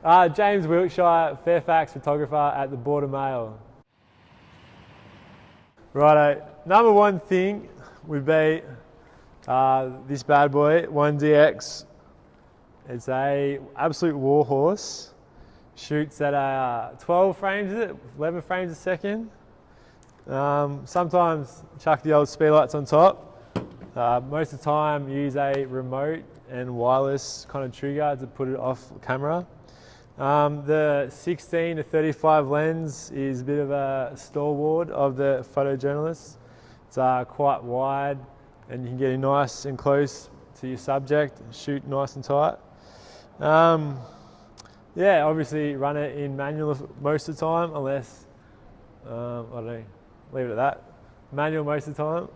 James Wiltshire, Fairfax photographer at the Border Mail. Righto, number one thing would be this bad boy, 1DX. It's a absolute warhorse. Shoots at 12 frames, 11 frames a second. Sometimes chuck the old speedlights on top. Most of the time use a remote and wireless kind of trigger to put it off camera. The 16 to 35 lens is a bit of a stalwart of the photojournalist. It's quite wide and you can get in nice and close to your subject, shoot nice and tight. Yeah, obviously run it in manual most of the time, unless, I don't know, leave it at that. Manual most of the time.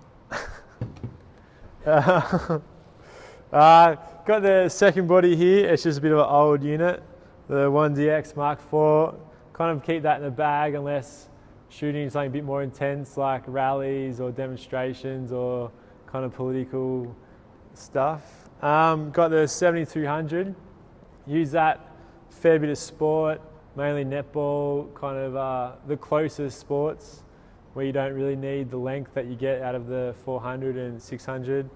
Got the second body here, it's just a bit of an old unit. The 1DX Mark IV, kind of keep that in the bag unless shooting something a bit more intense like rallies or demonstrations or kind of political stuff. Got the 7200, use that fair bit of sport, mainly netball, kind of the closest sports where you don't really need the length that you get out of the 400 and 600.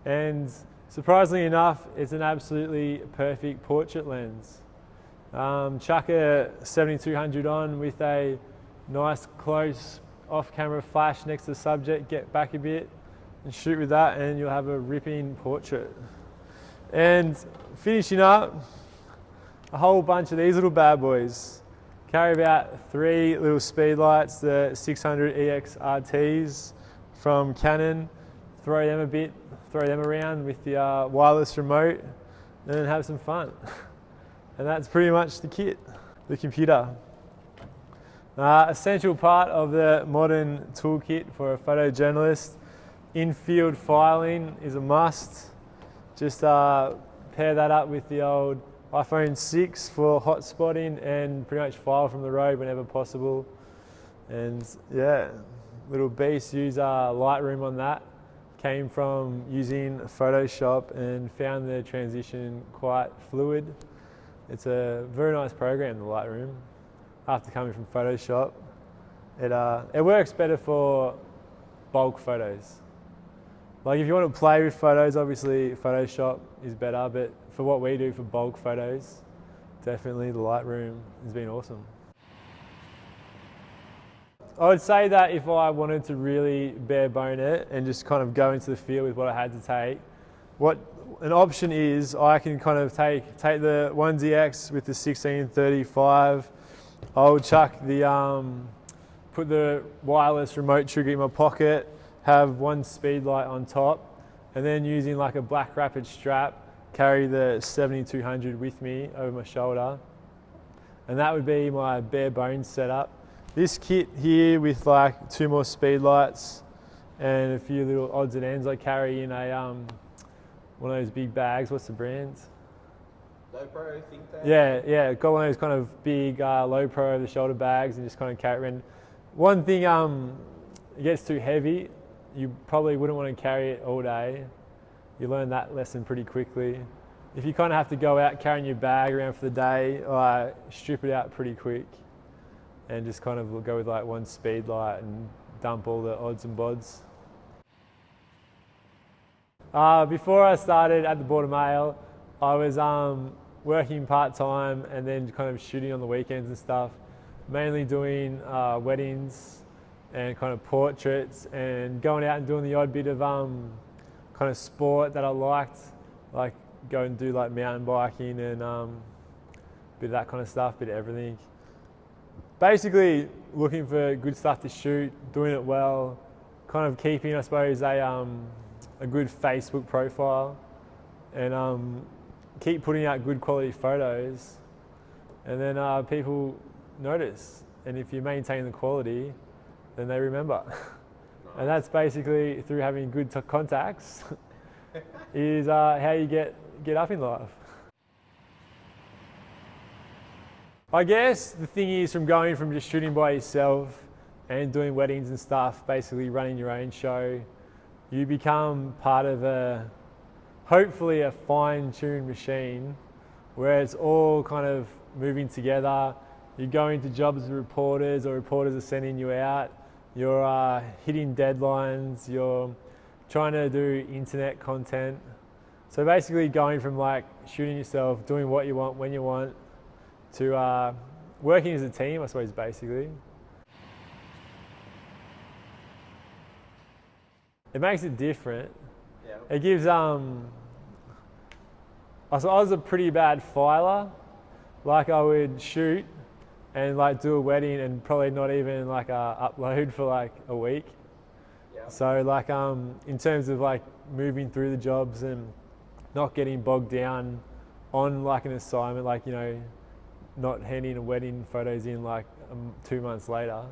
And surprisingly enough, it's an absolutely perfect portrait lens. Chuck a 7200 on with a nice close off-camera flash next to the subject, get back a bit and shoot with that and you'll have a ripping portrait. And finishing up, a whole bunch of these little bad boys. Carry about 3 little speed lights, the 600 EX RTs from Canon. Throw them around with the wireless remote and then have some fun. And that's pretty much the kit, the computer. Essential part of the modern toolkit for a photojournalist. In-field filing is a must. Just pair that up with the old iPhone 6 for hot spotting and pretty much file from the road whenever possible. And yeah, little beast, use Lightroom on that. Came from using Photoshop and found the transition quite fluid. It's a very nice program, the Lightroom, after coming from Photoshop. It works better for bulk photos. Like if you want to play with photos, obviously Photoshop is better, but for what we do for bulk photos, definitely the Lightroom has been awesome. I would say that if I wanted to really bare bone it and just kind of go into the field with what I had to take, what an option is, I can kind of take the 1DX with the 1635. I'll chuck the, put the wireless remote trigger in my pocket, have one speed light on top, and then using like a black rapid strap, carry the 7200 with me over my shoulder. And that would be my bare bones setup. This kit here with like 2 more speed lights and a few little odds and ends I carry in a one of those big bags. What's the brand? Low Pro, think that. Yeah. Got one of those kind of big low pro over the shoulder bags and just kind of carry it around. One thing, it gets too heavy. You probably wouldn't want to carry it all day. You learn that lesson pretty quickly. If you kind of have to go out carrying your bag around for the day, strip it out pretty quick and just kind of go with like one speed light and dump all the odds and bods. Before I started at the Border Mail, I was working part-time and then kind of shooting on the weekends and stuff, mainly doing weddings and kind of portraits and going out and doing the odd bit of kind of sport that I liked, like go and do like mountain biking and bit of that kind of stuff, bit of everything. Basically looking for good stuff to shoot, doing it well, kind of keeping, I suppose, a good Facebook profile and keep putting out good quality photos, and then people notice, and if you maintain the quality, then they remember. Nice. And that's basically through having good contacts is how you get up in life. I guess the thing is, from going from just shooting by yourself and doing weddings and stuff, basically running your own show, you become part of hopefully a fine-tuned machine where it's all kind of moving together. You're going to jobs with reporters, or reporters are sending you out. You're hitting deadlines. You're trying to do internet content. So basically going from like shooting yourself, doing what you want, when you want, to working as a team, I suppose, basically. It makes it different. Yeah. It gives, I was a pretty bad filer. Like I would shoot and like do a wedding and probably not even like upload for like a week. Yeah. So like in terms of like moving through the jobs and not getting bogged down on like an assignment, like, you know, not handing a wedding photos in like 2 months later.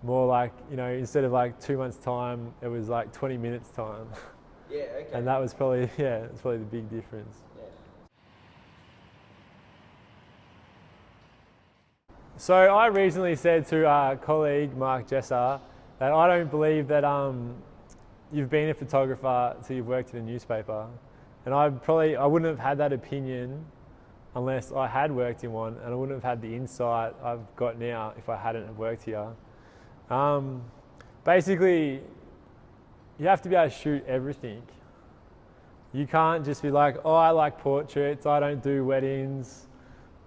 More like, you know, instead of like 2 months time, it was like 20 minutes time. Yeah, okay. And that was probably, yeah, it's probably the big difference. Yeah. So I recently said to our colleague, Mark Jesser, that I don't believe that you've been a photographer till you've worked in a newspaper. And I wouldn't have had that opinion unless I had worked in one, and I wouldn't have had the insight I've got now if I hadn't have worked here. Basically, you have to be able to shoot everything. You can't just be like, oh, I like portraits, I don't do weddings,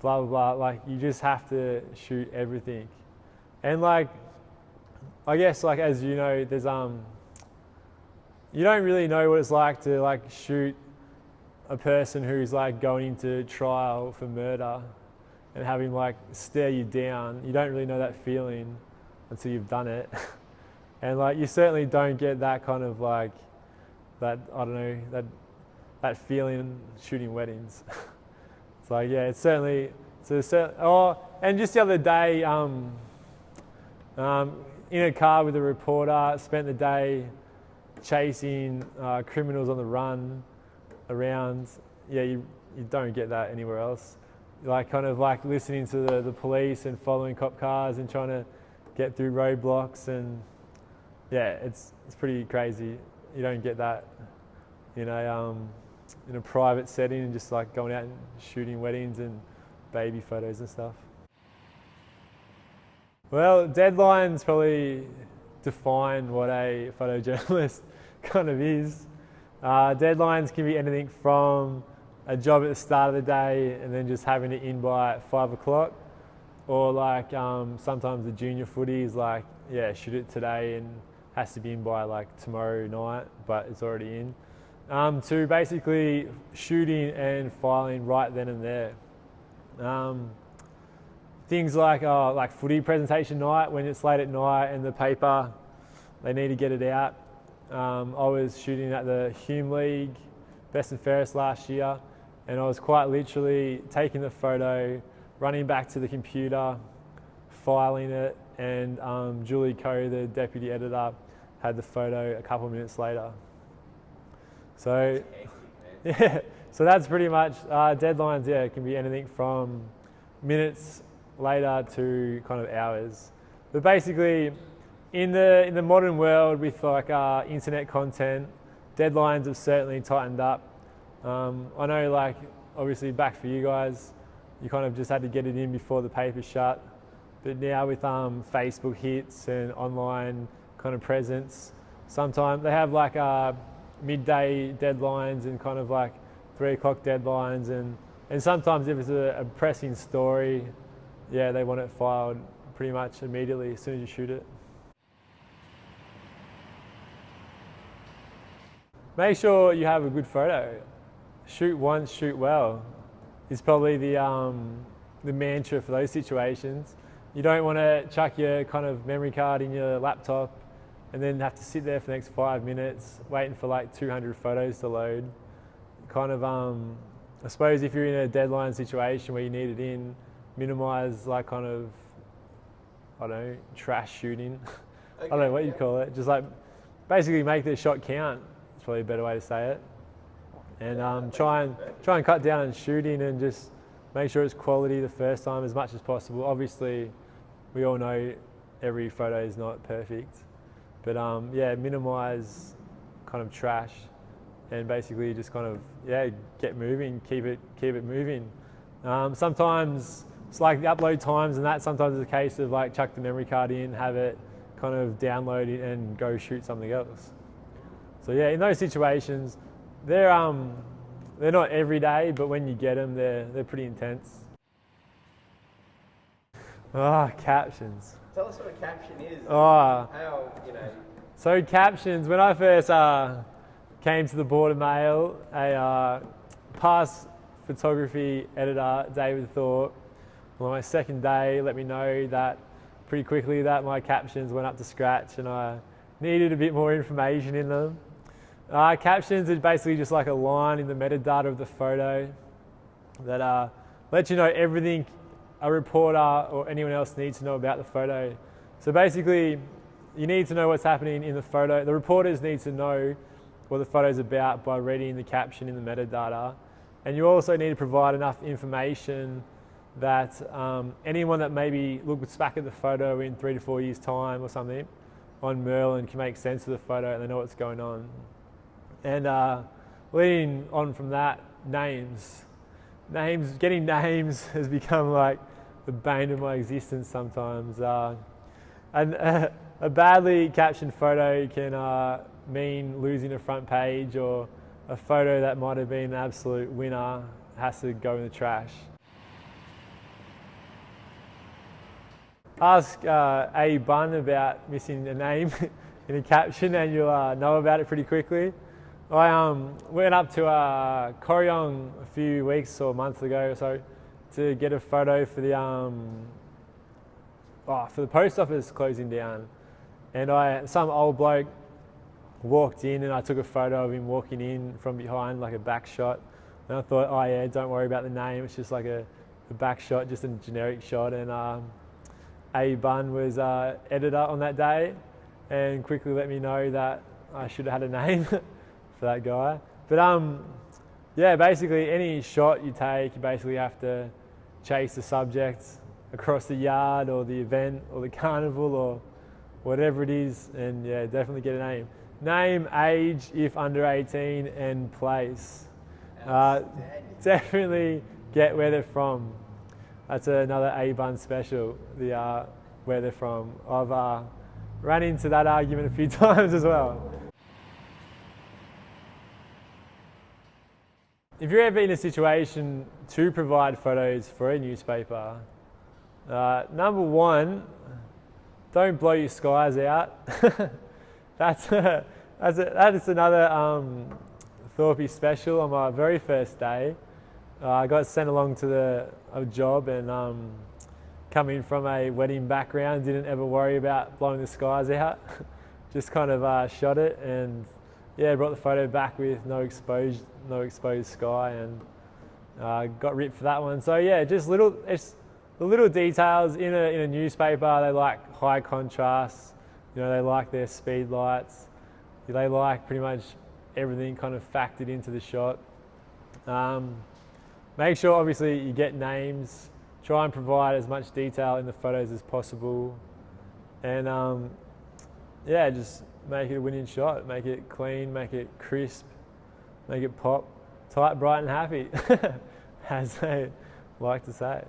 blah, blah, blah. Like, you just have to shoot everything. And like, I guess like, as you know, there's, you don't really know what it's like to like shoot a person who's like going into trial for murder and have him like stare you down. You don't really know that feeling until you've done it. And like, you certainly don't get that kind of like, that, I don't know, that feeling shooting weddings. It's like, yeah, it's certainly, and just the other day, in a car with a reporter, spent the day chasing criminals on the run around. Yeah, you don't get that anywhere else. Like kind of like listening to the police and following cop cars and trying to get through roadblocks, and yeah, it's pretty crazy. You don't get that in a private setting and just like going out and shooting weddings and baby photos and stuff. Well, deadlines probably define what a photojournalist kind of is. Deadlines can be anything from a job at the start of the day and then just having it in by 5 o'clock, or like sometimes the junior footy is like, yeah, shoot it today and has to be in by like tomorrow night, but it's already in. To basically shooting and filing right then and there. Things like footy presentation night, when it's late at night and the paper, they need to get it out. I was shooting at the Hume League, Best and Fairest last year, and I was quite literally taking the photo, running back to the computer, filing it, and Julie Coe, the deputy editor, had the photo a couple of minutes later. So, yeah, so that's pretty much deadlines. Yeah, it can be anything from minutes later to kind of hours. But basically, in the modern world with like internet content, deadlines have certainly tightened up. I know, like, obviously back for you guys, you kind of just had to get it in before the paper shut. But now with Facebook hits and online kind of presence, sometimes they have like midday deadlines and kind of like 3 o'clock deadlines, and sometimes if it's a pressing story, yeah, they want it filed pretty much immediately as soon as you shoot it. Make sure you have a good photo. Shoot once, shoot well is probably the mantra for those situations. You don't want to chuck your kind of memory card in your laptop and then have to sit there for the next 5 minutes waiting for like 200 photos to load. Kind of, I suppose if you're in a deadline situation where you need it in, minimise like kind of, I don't know, trash shooting. Okay, I don't know what you call it. Just like basically make the shot count. It's probably a better way to say it. And try and cut down on shooting and just make sure it's quality the first time as much as possible. Obviously, we all know every photo is not perfect, but yeah, minimise kind of trash and basically just kind of, yeah, get moving, keep it moving. Sometimes it's like the upload times and that sometimes it's a case of like chuck the memory card in, have it kind of download it and go shoot something else. So yeah, in those situations, they're not every day, but when you get them, they're pretty intense. Captions. Tell us what a caption is. How, you know. So captions, when I first came to the Board of Mail, a past photography editor, David Thorpe, on my second day let me know that pretty quickly that my captions went up to scratch and I needed a bit more information in them. Captions is basically just like a line in the metadata of the photo that lets you know everything a reporter or anyone else needs to know about the photo. So basically, you need to know what's happening in the photo. The reporters need to know what the photo's about by reading the caption in the metadata. And you also need to provide enough information that anyone that maybe looks back at the photo in 3 to 4 years' time or something on Merlin can make sense of the photo and they know what's going on. And leading on from that, names. Getting names has become like the bane of my existence sometimes. And a badly captioned photo can mean losing a front page, or a photo that might have been an absolute winner has to go in the trash. Ask A Bun about missing a name in a caption and you'll know about it pretty quickly. I went up to Corryong a few weeks or months ago or so to get a photo for the post office closing down, and some old bloke walked in and I took a photo of him walking in from behind, like a back shot, and I thought, oh yeah, don't worry about the name, it's just like a back shot, just a generic shot. And A Bun was editor on that day and quickly let me know that I should have had a name for that guy. But yeah, basically any shot you take, you basically have to chase the subject across the yard or the event or the carnival or whatever it is, and yeah, definitely get a name. Name, age if under 18, and place. Definitely get where they're from. That's another A Bun special, the where they're from. I've run into that argument a few times as well. If you're ever in a situation to provide photos for a newspaper, number one, don't blow your skies out. That is another Thorpe special on my very first day. I got sent along to a job, and coming from a wedding background, didn't ever worry about blowing the skies out. Just kind of shot it, and yeah, brought the photo back with no exposed sky, and got ripped for that one. So yeah, just the little details in a newspaper. They like high contrast, you know, they like their speed lights, they like pretty much everything kind of factored into the shot. Make sure obviously you get names, try and provide as much detail in the photos as possible, and yeah, just make it a winning shot, make it clean, make it crisp, make it pop, tight, bright and happy, as they like to say.